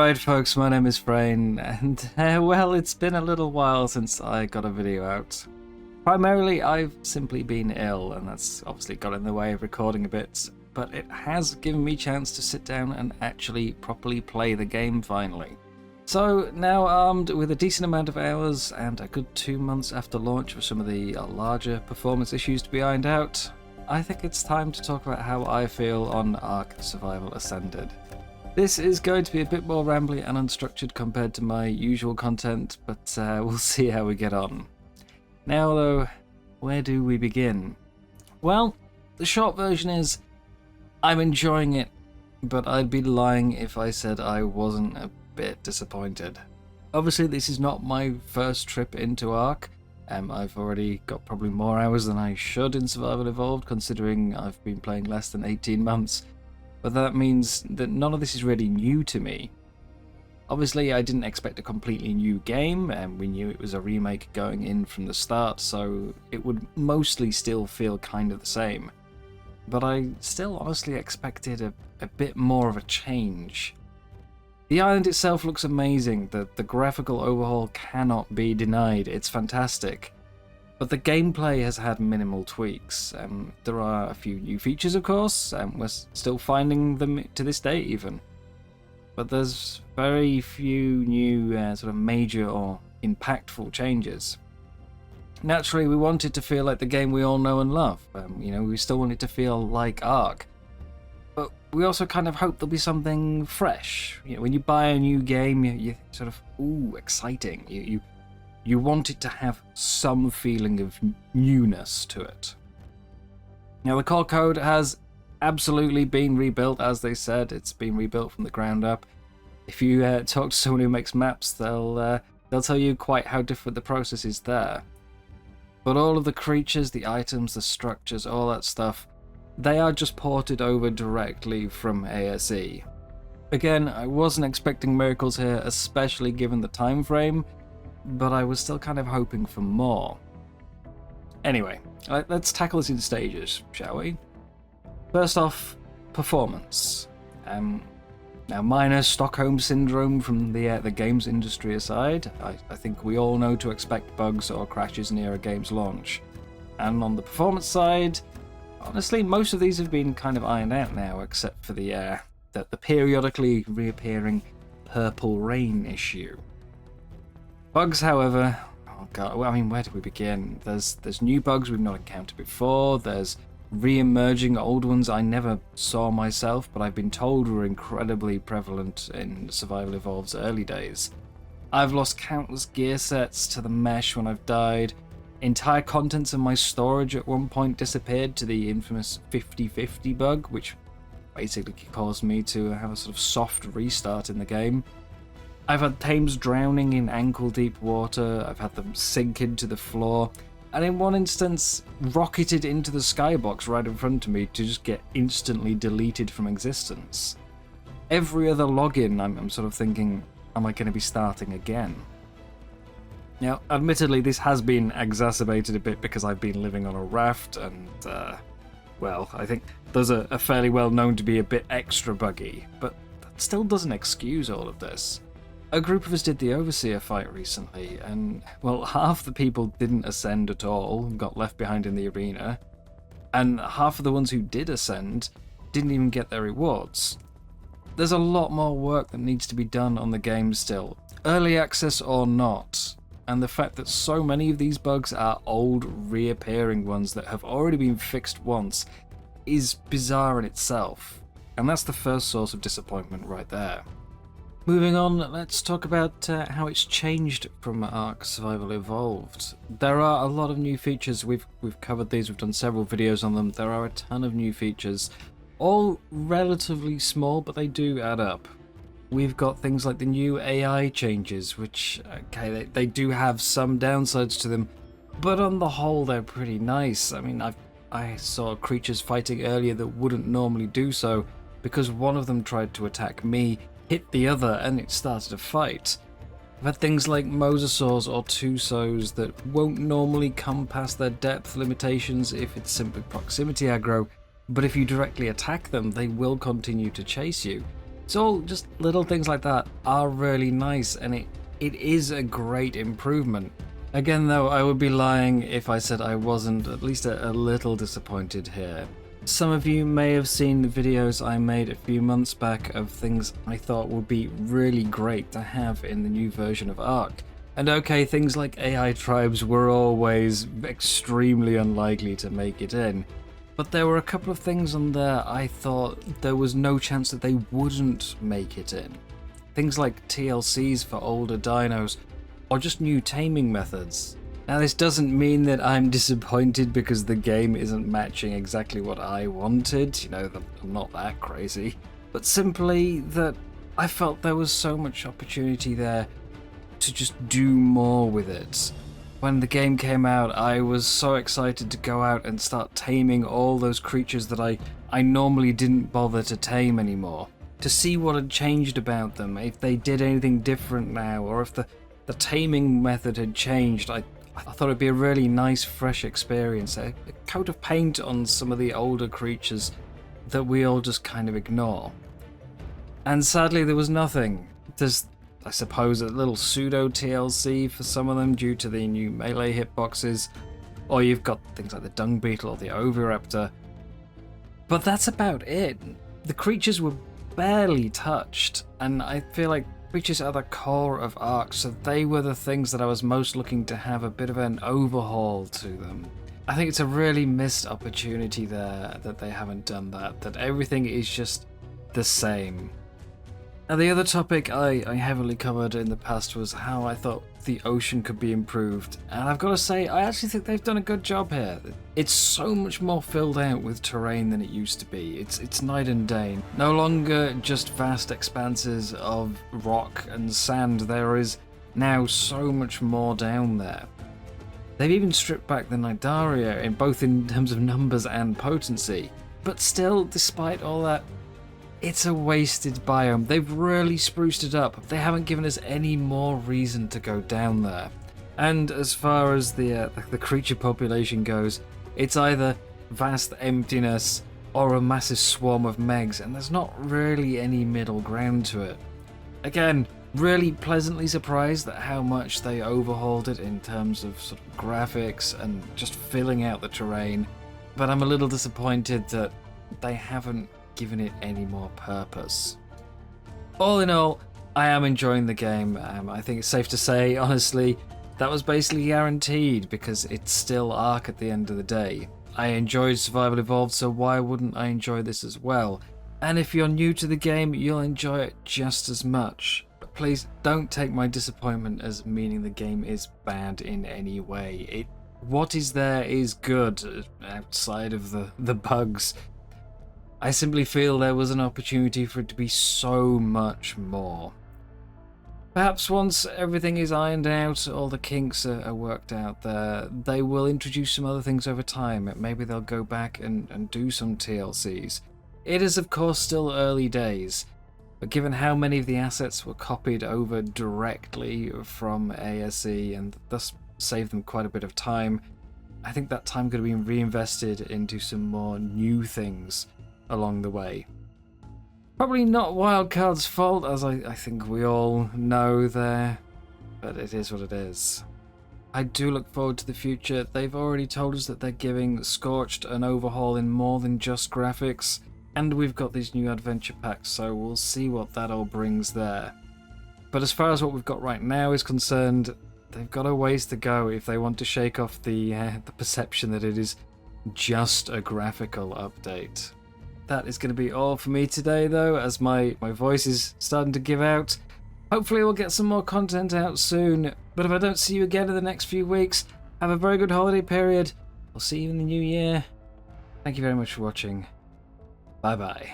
Alright folks, my name is Freyn, and well, it's been a little while since I got a video out. Primarily, I've simply been ill, and that's obviously got in the way of recording a bit, but it has given me a chance to sit down and actually properly play the game finally. So, now armed with a decent amount of hours and a good 2 months after launch for some of the larger performance issues to be ironed out, I think it's time to talk about how I feel on ARK Ascended. This is going to be a bit more rambly and unstructured compared to my usual content, but we'll see how we get on. Now though, where do we begin? Well, the short version is, I'm enjoying it, but I'd be lying if I said I wasn't a bit disappointed. Obviously this is not my first trip into ARK. I've already got probably more hours than I should in Survival Evolved, considering I've been playing less than 18 months. But that means that none of this is really new to me. Obviously, I didn't expect a completely new game, and we knew it was a remake going in from the start, so it would mostly still feel kind of the same. But I still honestly expected a bit more of a change. The island itself looks amazing, the graphical overhaul cannot be denied, it's fantastic. But the gameplay has had minimal tweaks. There are a few new features, of course, and we're still finding them to this day even. But there's very few new sort of major or impactful changes. Naturally, we want it to feel like the game we all know and love. We still want it to feel like ARK. But we also kind of hope there'll be something fresh. When you buy a new game, you sort of, ooh, exciting. You want it to have some feeling of newness to it. Now, the core code has absolutely been rebuilt, as they said. It's been rebuilt from the ground up. If you talk to someone who makes maps, they'll tell you quite how different the process is there. But all of the creatures, the items, the structures, all that stuff, they are just ported over directly from ASE. Again, I wasn't expecting miracles here, especially given the time frame, but I was still kind of hoping for more. Anyway, let's tackle this in stages, shall we? First off, performance. Now, minor Stockholm Syndrome from the games industry aside, I think we all know to expect bugs or crashes near a game's launch. And on the performance side, honestly, most of these have been kind of ironed out now, except for the periodically reappearing purple rain issue. Bugs, however, oh god, well, I mean, where do we begin? There's new bugs we've not encountered before, there's re-emerging old ones I never saw myself, but I've been told were incredibly prevalent in Survival Evolved's early days. I've lost countless gear sets to the mesh when I've died, entire contents of my storage at one point disappeared to the infamous 50-50 bug, which basically caused me to have a sort of soft restart in the game. I've had tames drowning in ankle-deep water, I've had them sink into the floor, and in one instance, rocketed into the skybox right in front of me to just get instantly deleted from existence. Every other login, I'm sort of thinking, am I going to be starting again? Now, admittedly, this has been exacerbated a bit because I've been living on a raft, and, well, I think those are fairly well known to be a bit extra buggy, but that still doesn't excuse all of this. A group of us did the Overseer fight recently, and, well, half the people didn't ascend at all and got left behind in the arena, and half of the ones who did ascend didn't even get their rewards. There's a lot more work that needs to be done on the game still, early access or not, and the fact that so many of these bugs are old, reappearing ones that have already been fixed once is bizarre in itself, and that's the first source of disappointment right there. Moving on, let's talk about how it's changed from ARK Survival Evolved. There are a lot of new features, we've covered these, we've done several videos on them, there are a ton of new features, all relatively small, but they do add up. We've got things like the new AI changes, which, okay, they do have some downsides to them, but on the whole they're pretty nice. I mean, I saw creatures fighting earlier that wouldn't normally do so, because one of them tried to attack me, hit the other, and it started a fight. I've had things like mosasaurs or tusos that won't normally come past their depth limitations if it's simply proximity aggro, but if you directly attack them, they will continue to chase you. It's all just little things like that are really nice, and it is a great improvement. Again though, I would be lying if I said I wasn't at least a little disappointed here. Some of you may have seen the videos I made a few months back of things I thought would be really great to have in the new version of ARK. And okay, things like AI tribes were always extremely unlikely to make it in, but there were a couple of things on there I thought there was no chance that they wouldn't make it in. Things like TLCs for older dinos, or just new taming methods. Now this doesn't mean that I'm disappointed because the game isn't matching exactly what I wanted, you know, I'm not that crazy, but simply that I felt there was so much opportunity there to just do more with it. When the game came out, I was so excited to go out and start taming all those creatures that I normally didn't bother to tame anymore. To see what had changed about them, if they did anything different now, or if the taming method had changed. I thought it'd be a really nice, fresh experience, a coat of paint on some of the older creatures that we all just kind of ignore. And sadly, there was nothing. There's, I suppose, a little pseudo TLC for some of them due to the new melee hitboxes, or you've got things like the dung beetle or the oviraptor. But that's about it. The creatures were barely touched, and I feel like creatures are the core of ARK, so they were the things that I was most looking to have a bit of an overhaul to them. I think it's a really missed opportunity there that they haven't done that everything is just the same. Now the other topic I heavily covered in the past was how I thought the ocean could be improved, and I've got to say I actually think they've done a good job here. It's so much more filled out with terrain than it used to be. It's night and day. No longer just vast expanses of rock and sand. There is now so much more down there. They've even stripped back the Nidaria in both in terms of numbers and potency, but still, despite all that, it's a wasted biome. They've really spruced it up. They haven't given us any more reason to go down there. And as far as the creature population goes, it's either vast emptiness or a massive swarm of megs, and there's not really any middle ground to it. Again, really pleasantly surprised at how much they overhauled it in terms of sort of graphics and just filling out the terrain, but I'm a little disappointed that they haven't given it any more purpose. All in all, I am enjoying the game. I think it's safe to say, honestly, that was basically guaranteed because it's still ARK at the end of the day. I enjoyed Survival Evolved, so why wouldn't I enjoy this as well? And if you're new to the game, you'll enjoy it just as much. But please don't take my disappointment as meaning the game is bad in any way. What is there is good outside of the bugs. I simply feel there was an opportunity for it to be so much more. Perhaps once everything is ironed out, all the kinks are worked out there, they will introduce some other things over time. Maybe they'll go back and do some TLCs. It is of course still early days, but given how many of the assets were copied over directly from ASE and thus saved them quite a bit of time, I think that time could have been reinvested into some more new things along the way. Probably not Wildcard's fault, as I think we all know there, but it is what it is. I do look forward to the future. They've already told us that they're giving Scorched an overhaul in more than just graphics, and we've got these new adventure packs, so we'll see what that all brings there. But as far as what we've got right now is concerned, they've got a ways to go if they want to shake off the perception that it is just a graphical update. That is going to be all for me today though, as my voice is starting to give out. Hopefully we'll get some more content out soon, but if I don't see you again in the next few weeks, have a very good holiday period. I'll see you in the new year. Thank you very much for watching. Bye bye.